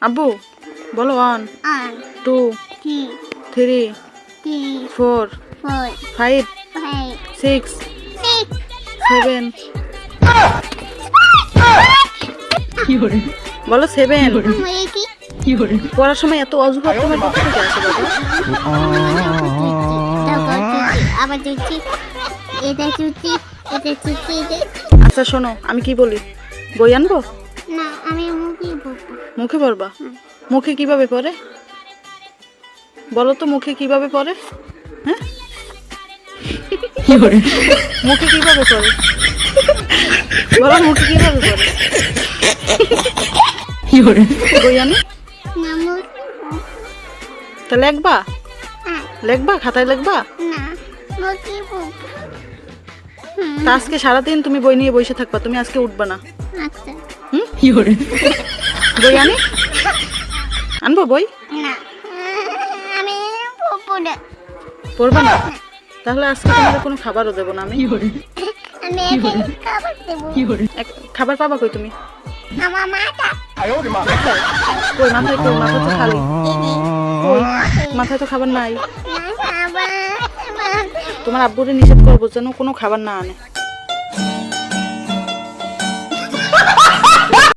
আব্বু বলো 1 2 3 4 5 6 7 বলো 7 পড়ার সময় এত অজুহাত তোমার কোথা থেকে আসে বাবা? আবার চুচি এটা চুচি এটা চুচি আচ্ছা শোনো আমি কি বলি, বই আনবো? না আমি মুখে বলবো। মুখে পড়বা? মুখে কিভাবে পড়ে বলো তো, মুখে কিভাবে পড়ে? হ্যাঁ মুখে কিভাবে পড়ে বলো, মুখে কিভাবে পড়ে? বই আনি না মুখে তা লেখবা? লেখবা খাতায় লেখবা? না মুখে বলবো। তা আজকে সারাদিন তুমি বই নিয়ে বসে থাকবা, তুমি আজকে উঠবা না। আচ্ছা বই আনি আনবো বই? না আমি বলবো না। পড়বা না? তাহলে আজকে তোমাদের কোনো খাবারও দেবো না আমি। আমি এখন খাবার দেবো। খাবার পাবা কই তুমি? আমার মাটা কই মাথায়, কই মাথা তো খালি, কই মাথায় তো খাবার নাই। না খাবার তোমার আব্বুরে নিষেধ করবো যেন কোনো খাবার না আনে।